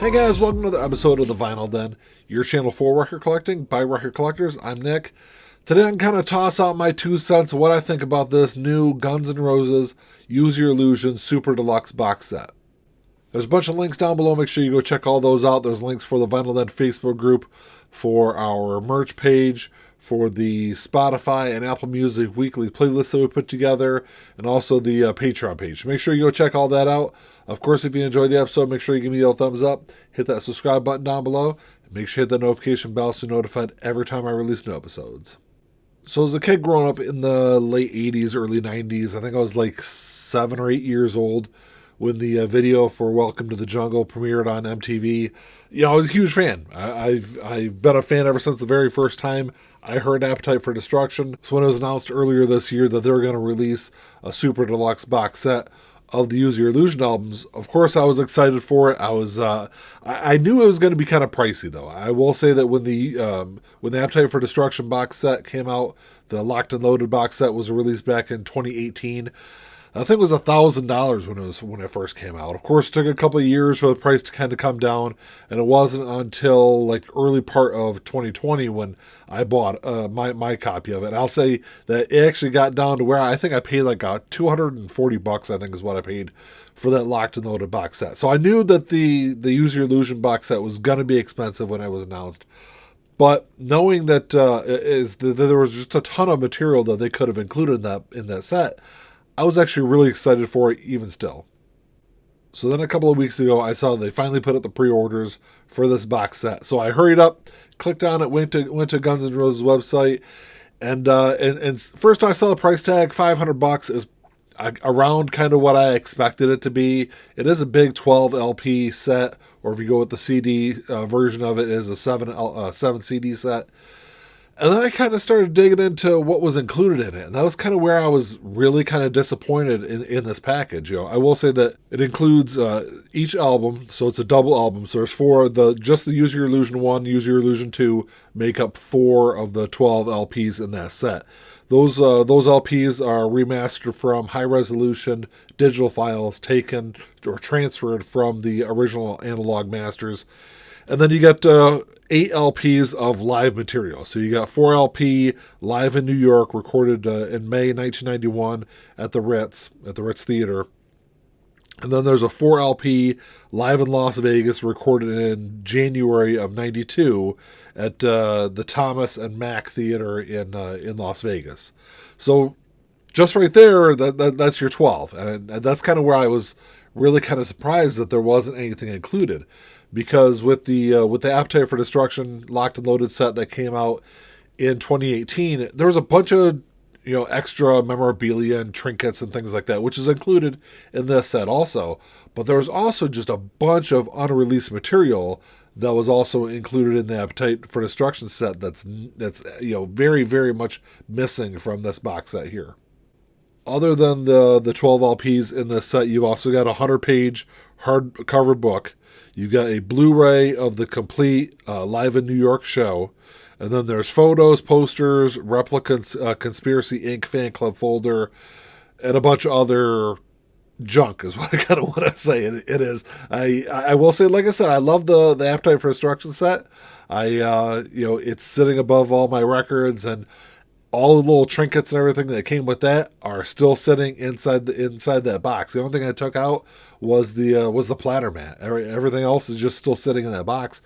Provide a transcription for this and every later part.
Hey guys, welcome to another episode of The Vinyl Den, your channel for record collecting by record collectors. I'm Nick. Today I'm kind of toss out my 2 cents of what I think about this new Guns N' Roses Use Your Illusion Super Deluxe box set. There's a bunch of links down below. Make sure you go check all those out. There's links for the Vinyl Den Facebook group, for our merch page, for the Spotify and Apple Music weekly playlist that we put together, and also the Patreon page. Make sure you go check all that out. Of course, if you enjoyed the episode, make sure you give me a thumbs up, hit that subscribe button down below, and make sure you hit that notification bell so you're notified every time I release new episodes. So as a kid growing up in the late 80s, early 90s, I think I was like 7 or 8 years old when the video for Welcome to the Jungle premiered on MTV. You know, I was a huge fan. I've been a fan ever since the very first time I heard Appetite for Destruction. So when it was announced earlier this year that they were going to release a super deluxe box set of the Use Your Illusion albums, of course I was excited for it. I knew it was going to be kind of pricey though. I will say that when the Appetite for Destruction box set came out, the Locked and Loaded box set was released back in 2018. I think it was $1,000 when it first came out. Of course, it took a couple of years for the price to kind of come down, and it wasn't until like early part of 2020 when I bought my copy of it. And I'll say that it actually got down to where I think I paid like $240. I think is what I paid for that Locked and Loaded box set. So I knew that the Use Your Illusion box set was going to be expensive when it was announced. But knowing that there was just a ton of material that they could have included in that set, I was actually really excited for it even still. So then a couple of weeks ago, I saw they finally put up the pre-orders for this box set. So I hurried up, clicked on it, went to Guns N' Roses website, and first I saw the price tag, $500 is around kind of what I expected it to be. It is a big 12 LP set, or if you go with the CD version of it, it is a 7 CD set. And then I kind of started digging into what was included in it. And that was kind of where I was really kind of disappointed in this package. You know, I will say that it includes each album. So it's a double album. So there's 4, just the Use Your Illusion 1, Use Your Illusion 2 make up 4 of the 12 LPs in that set. Those LPs are remastered from high resolution digital files taken or transferred from the original analog masters. And then you got 8 LPs of live material. So you got 4 LP live in New York, recorded in May 1991 at the Ritz Theater. And then there's a 4 LP live in Las Vegas, recorded in January of 92 at the Thomas and Mack Theater in Las Vegas. So just right there, that's your 12. And that's kind of where I was really kind of surprised that there wasn't anything included. Because with the Appetite for Destruction Locked and Loaded set that came out in 2018, there was a bunch of extra memorabilia and trinkets and things like that, which is included in this set also. But there was also just a bunch of unreleased material that was also included in the Appetite for Destruction set that's very, very much missing from this box set here. Other than the 12 LPs in this set, you've also got a 100-page hardcover book. You got a Blu-ray of the complete Live in New York show. And then there's photos, posters, replicants, Conspiracy Inc. fan club folder, and a bunch of other junk is what I kind of want to say. It is. I will say, like I said, I love the Appetite for Destruction set. It's sitting above all my records, and all the little trinkets and everything that came with that are still sitting inside that box. The only thing I took out was the platter mat. Everything else is just still sitting in that box,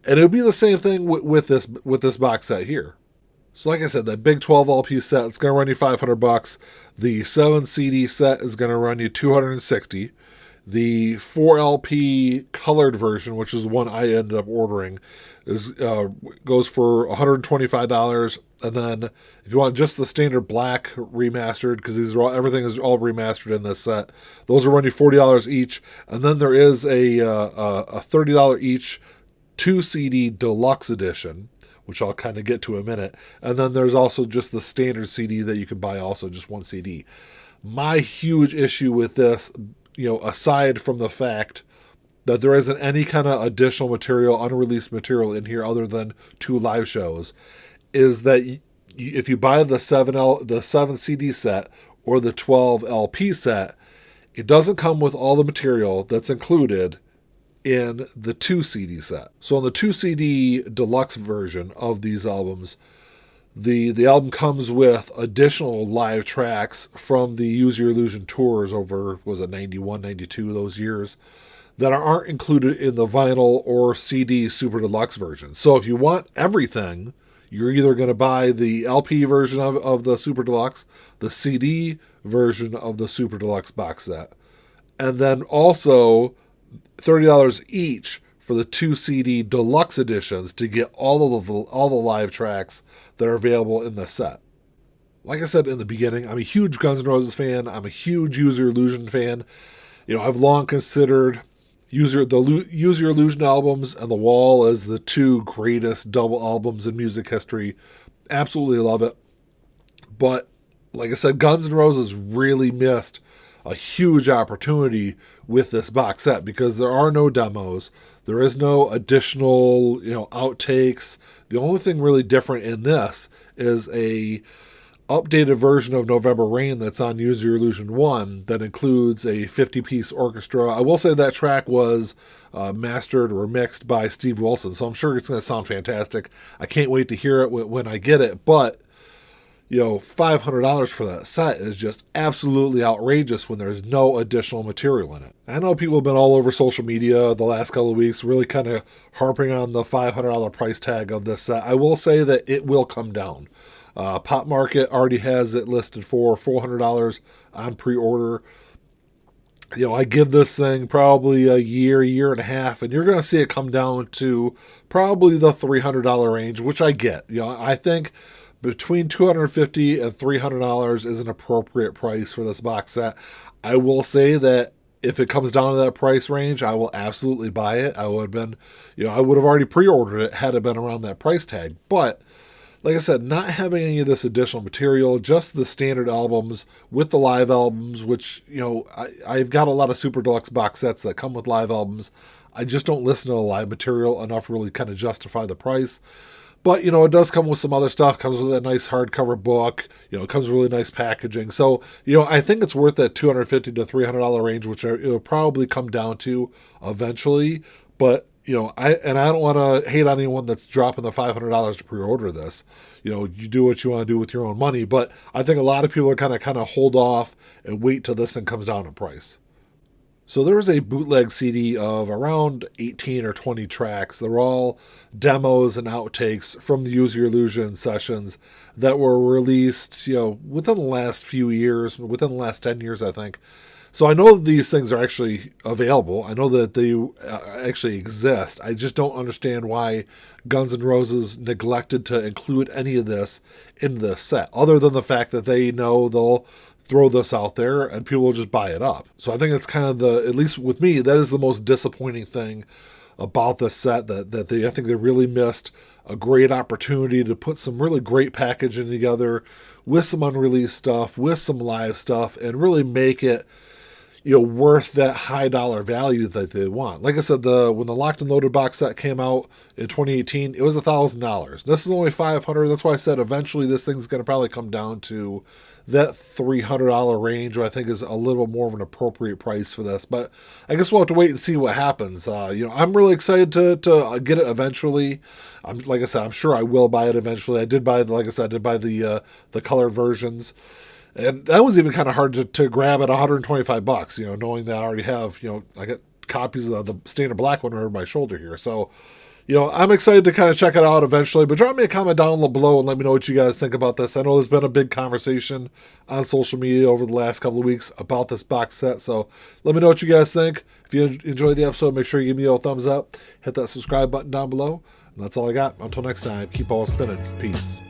and it would be the same thing with this box set here. So, like I said, that big 12 LP set, it's going to run you $500. The 7 CD set is going to run you $260. The 4 LP colored version, which is the one I ended up ordering, goes for $125. And then if you want just the standard black remastered, because everything is all remastered in this set, those will run you $40 each. And then there is a $30 each 2 CD deluxe edition, which I'll kind of get to in a minute. And then there's also just the standard CD that you can buy, also just 1 CD. My huge issue with this, aside from the fact that there isn't any kind of additional material, unreleased material in here other than 2 live shows, is that if you buy the 7 CD set or the 12 LP set, it doesn't come with all the material that's included in the 2 CD set. So on the 2 CD deluxe version of these albums, the album comes with additional live tracks from the Use Your Illusion tours over, was it 91, 92, those years, that aren't included in the vinyl or CD Super Deluxe version. So if you want everything, you're either going to buy the LP version of the Super Deluxe, the CD version of the Super Deluxe box set, and then also $30 each for the 2 CD deluxe editions to get all the live tracks that are available in the set. Like I said in the beginning, I'm a huge Guns N' Roses fan. I'm a huge Use Your Illusion fan. I've long considered Use Your Illusion albums and The Wall as the 2 greatest double albums in music history. Absolutely love it. But like I said, Guns N' Roses really missed a huge opportunity with this box set because there are no demos. There is no additional, outtakes. The only thing really different in this is a updated version of November Rain that's on Use Your Illusion 1 that includes a 50-piece orchestra. I will say that track was mastered or mixed by Steve Wilson, so I'm sure it's going to sound fantastic. I can't wait to hear it when I get it, but $500 for that set is just absolutely outrageous when there's no additional material in it. I know people have been all over social media the last couple of weeks really kind of harping on the $500 price tag of this set. I will say that it will come down. Pop Market already has it listed for $400 on pre-order. I give this thing probably a year and a half, and you're going to see it come down to probably the $300 range, which I get. I think between $250 and $300 is an appropriate price for this box set. I will say that if it comes down to that price range, I will absolutely buy it. I would have already pre-ordered it had it been around that price tag. But like I said, not having any of this additional material, just the standard albums with the live albums, which, I've got a lot of Super Deluxe box sets that come with live albums. I just don't listen to the live material enough to really kind of justify the price. But, it does come with some other stuff. Comes with a nice hardcover book. It comes with really nice packaging. So, I think it's worth that $250 to $300 range, which it'll probably come down to eventually. But, I don't want to hate on anyone that's dropping the $500 to pre-order this. You do what you want to do with your own money. But I think a lot of people are kind of hold off and wait till this thing comes down in price. So there was a bootleg CD of around 18 or 20 tracks. They're all demos and outtakes from the Use Your Illusion sessions that were released, within the last few years, within the last 10 years, I think. So I know these things are actually available. I know that they actually exist. I just don't understand why Guns N' Roses neglected to include any of this in the set, other than the fact that they know they'll throw this out there and people will just buy it up. So I think it's kind of at least with me, that is the most disappointing thing about this set, that I think they really missed a great opportunity to put some really great packaging together with some unreleased stuff, with some live stuff, and really make it worth that high dollar value that they want. Like I said, when the Locked and Loaded box set came out in 2018, it was $1,000. This is only $500. That's why I said eventually this thing's going to probably come down to that $300 range, which I think is a little more of an appropriate price for this. But I guess we'll have to wait and see what happens. I'm really excited to get it eventually. Like I said, I'm sure I will buy it eventually. I did buy the colored versions. And that was even kind of hard to grab at $125, knowing that I already have, I got copies of the standard black one over my shoulder here. So, I'm excited to kind of check it out eventually, but drop me a comment down below and let me know what you guys think about this. I know there's been a big conversation on social media over the last couple of weeks about this box set. So let me know what you guys think. If you enjoyed the episode, make sure you give me a thumbs up, hit that subscribe button down below. And that's all I got. Until next time, keep all spinning. Peace.